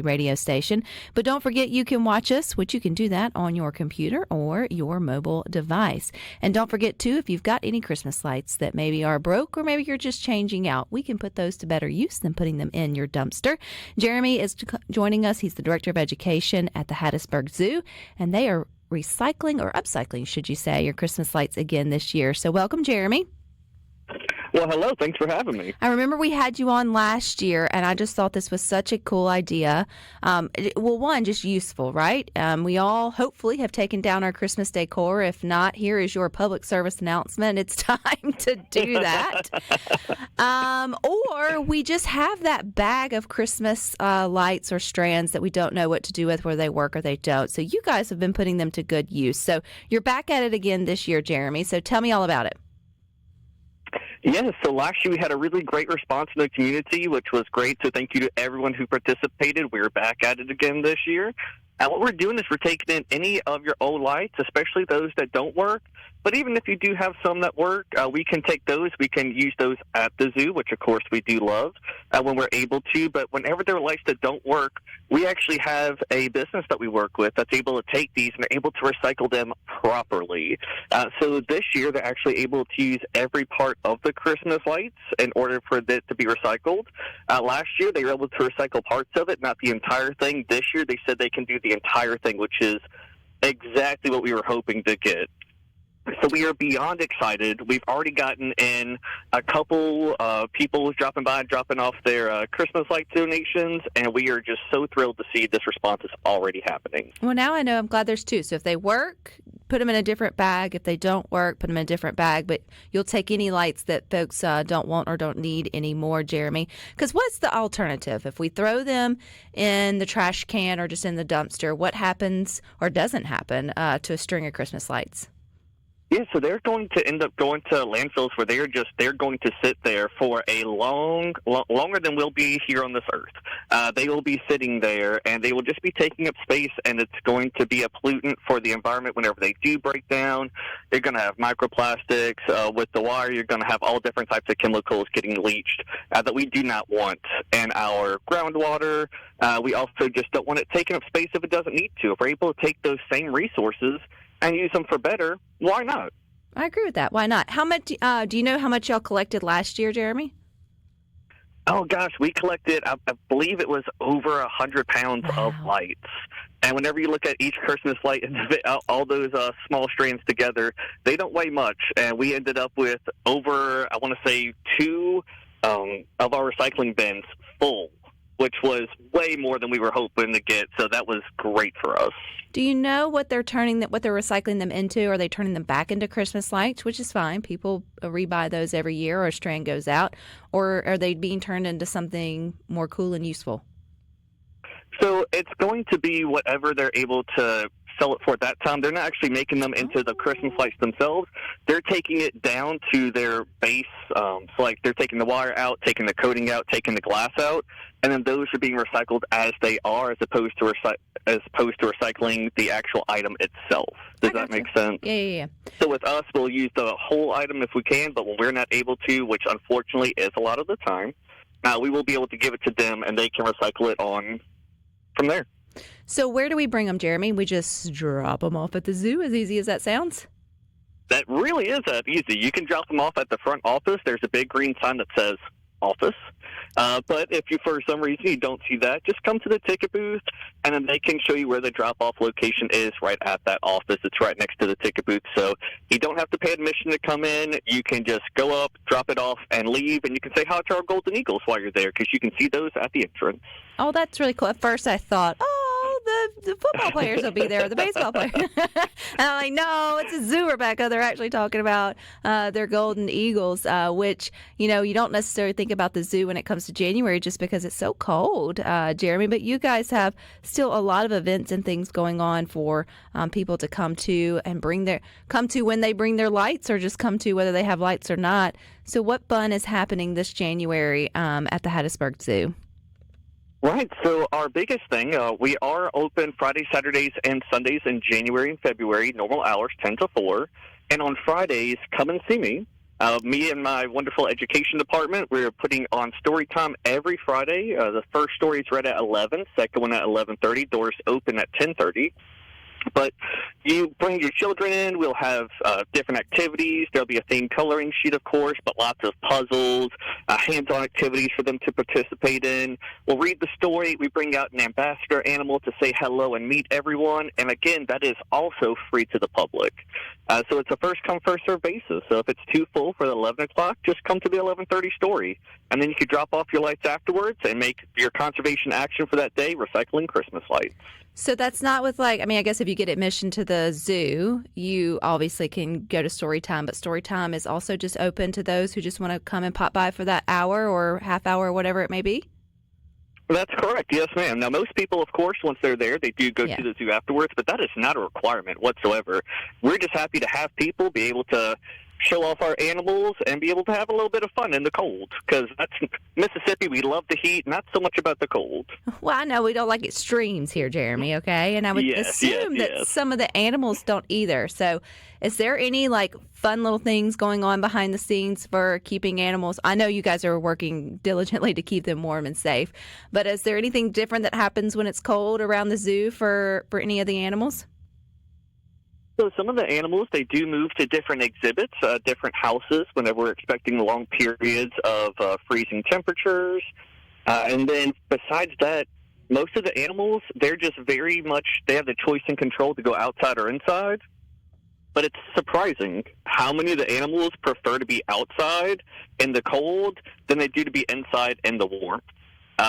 radio station. But don't forget, you can watch us, which you can do that on your computer or your mobile device. And don't forget, too, if you've got any Christmas lights that maybe are broke or maybe you're just changing out, we can put those to better use than putting them in your dumpster. Jeremy is joining us. He's the Director of Education at the Hattiesburg Zoo, and they are recycling or upcycling, should you say, your Christmas lights again this year. So welcome, Jeremy. Well, hello. Thanks for having me. I remember we had you on last year, and I just thought this was such a cool idea. One, just useful, right? We all hopefully have taken down our Christmas decor. If not, here is your public service announcement. It's time to do that. Or we just have that bag of Christmas lights or strands that we don't know what to do with, whether they work or they don't. So you guys have been putting them to good use. So you're back at it again this year, Jeremy. So tell me all about it. Yeah, so last year we had a really great response in the community, which was great. So thank you to everyone who participated. We're back at it again this year. And what we're doing is we're taking in any of your old lights, especially those that don't work. But even if you do have some that work, we can take those. We can use those at the zoo, which, of course, we do love when we're able to. But whenever there are lights that don't work, we actually have a business that we work with that's able to take these and they're able to recycle them properly. So this year, they're actually able to use every part of the Christmas lights in order for it to be recycled. Last year, they were able to recycle parts of it, not the entire thing. This year, they said they can do the entire thing, which is exactly what we were hoping to get. So we are beyond excited. We've already gotten in a couple people dropping by and dropping off their Christmas light donations, and we are just so thrilled to see this response is already happening. Well, now I know. I'm glad there's two. So if they work, put them in a different bag. If they don't work, put them in a different bag. But you'll take any lights that folks don't want or don't need anymore, Jeremy. Because what's the alternative? If we throw them in the trash can or just in the dumpster, what happens or doesn't happen to a string of Christmas lights? Yeah, so they're going to end up going to landfills where they're going to sit there for a longer than we'll be here on this earth. They will be sitting there, and they will just be taking up space, and it's going to be a pollutant for the environment whenever they do break down. You're going to have microplastics. With the wire, you're going to have all different types of chemicals getting leached that we do not want in our groundwater. We also just don't want it taking up space if it doesn't need to. If we're able to take those same resources and use them for better, why not? I agree with that. Why not? How much? Do you know how much y'all collected last year, Jeremy? Oh, gosh, we collected, I believe it was over 100 pounds of lights. And whenever you look at each Christmas light and all those small strands together, they don't weigh much. And we ended up with over, I want to say, 2 of our recycling bins full, which was way more than we were hoping to get. So that was great for us. Do you know what they're recycling them into? Are they turning them back into Christmas lights, which is fine? People rebuy those every year, or a strand goes out. Or are they being turned into something more cool and useful? So it's going to be whatever they're able to sell it for at that time. They're not actually making them into the Christmas lights themselves. They're taking it down to their base. So like they're taking the wire out, taking the coating out, taking the glass out, and then those are being recycled as they are, as opposed to recycling the actual item itself. Does that make sense? Yeah. So with us, we'll use the whole item if we can, but when we're not able to, which unfortunately is a lot of the time, we will be able to give it to them, and they can recycle it on from there. So where do we bring them, Jeremy? We just drop them off at the zoo, as easy as that sounds? That really is that easy. You can drop them off at the front office. There's a big green sign that says office. But if you, for some reason, you don't see that, just come to the ticket booth, and then they can show you where the drop-off location is right at that office. It's right next to the ticket booth, so you don't have to pay admission to come in. You can just go up, drop it off, and leave, and you can say hi to our Golden Eagles while you're there, because you can see those at the entrance. Oh, that's really cool. At first I thought, the football players will be there, or the baseball players. And I'm like, no, it's a zoo, Rebecca. They're actually talking about their Golden Eagles, which, you don't necessarily think about the zoo when it comes to January just because it's so cold, Jeremy. But you guys have still a lot of events and things going on for people to come to and come to when they bring their lights, or just come to whether they have lights or not. So what fun is happening this January at the Hattiesburg Zoo? Right. So our biggest thing, we are open Fridays, Saturdays, and Sundays in January and February, normal hours, 10 to 4. And on Fridays, come and see me. Me and my wonderful education department, we're putting on story time every Friday. The first story is read at 11, second one at 11:30. Doors open at 10:30. But you bring your children in. We'll have different activities. There'll be a themed coloring sheet, of course, but lots of puzzles, hands-on activities for them to participate in. We'll read the story. We bring out an ambassador animal to say hello and meet everyone. And, again, that is also free to the public. So it's a first-come, first-served basis. So if it's too full for the 11 o'clock, just come to the 11:30 story. And then you can drop off your lights afterwards and make your conservation action for that day, recycling Christmas lights. So that's not with I guess if you get admission to the zoo, you obviously can go to story time, but story time is also just open to those who just want to come and pop by for that hour or half hour or whatever it may be? That's correct. Yes, ma'am. Now, most people, of course, once they're there, they do go to the zoo afterwards, but that is not a requirement whatsoever. We're just happy to have people be able to show off our animals and be able to have a little bit of fun in the cold, because that's Mississippi. We love the heat, not so much about the cold. Well, I know we don't like extremes here, Jeremy, okay? And I would assume that some of the animals don't either. So is there any fun little things going on behind the scenes for keeping animals? I know you guys are working diligently to keep them warm and safe, but is there anything different that happens when it's cold around the zoo for any of the animals? So some of the animals, they do move to different exhibits, different houses whenever we're expecting long periods of freezing temperatures. And then besides that, most of the animals, they're just very much, they have the choice and control to go outside or inside. But it's surprising how many of the animals prefer to be outside in the cold than they do to be inside in the warmth.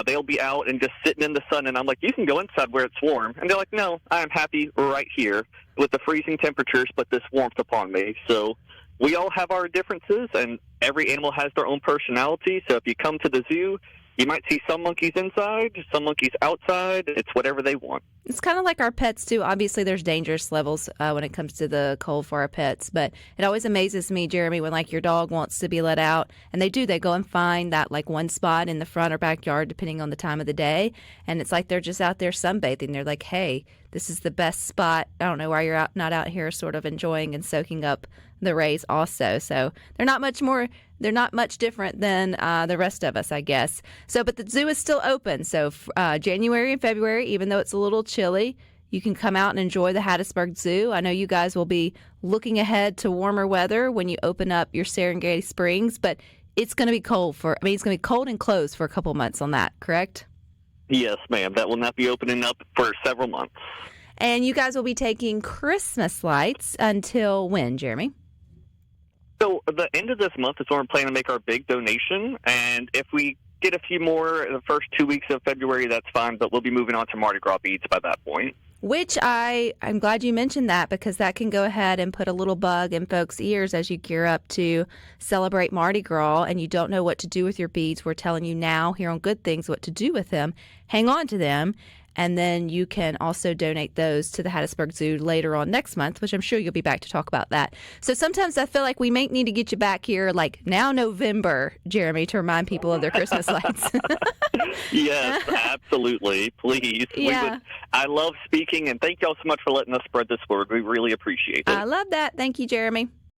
They'll be out and just sitting in the sun, and I'm like, you can go inside where it's warm. And they're like, no, I'm happy right here with the freezing temperatures, but this warmth upon me. So we all have our differences, and every animal has their own personality. So if you come to the zoo, you might see some monkeys inside, some monkeys outside. It's whatever they want. It's kind of like our pets, too. Obviously, there's dangerous levels when it comes to the cold for our pets. But it always amazes me, Jeremy, when, your dog wants to be let out. And they do. They go and find that, one spot in the front or backyard, depending on the time of the day. And it's like they're just out there sunbathing. They're like, hey, this is the best spot. I don't know why you're not out here sort of enjoying and soaking up the rays also. So they're not much different than the rest of us, I guess. So, but the zoo is still open. So January and February, even though it's a little chilly, you can come out and enjoy the Hattiesburg Zoo. I know you guys will be looking ahead to warmer weather when you open up your Serengeti Springs, but it's going to be cold it's going to be cold and closed for a couple months on that, correct? Yes, ma'am. That will not be opening up for several months. And you guys will be taking Christmas lights until when, Jeremy? So the end of this month is when we're planning to make our big donation, and if we get a few more in the first 2 weeks of February, that's fine, but we'll be moving on to Mardi Gras beads by that point. Which I'm glad you mentioned that, because that can go ahead and put a little bug in folks' ears as you gear up to celebrate Mardi Gras and you don't know what to do with your beads. We're telling you now here on Good Things what to do with them. Hang on to them. And then you can also donate those to the Hattiesburg Zoo later on next month, which I'm sure you'll be back to talk about that. So sometimes I feel like we may need to get you back here now November, Jeremy, to remind people of their Christmas lights. Yes, absolutely. Please. Yeah. I love speaking, and thank y'all so much for letting us spread this word. We really appreciate it. I love that. Thank you, Jeremy.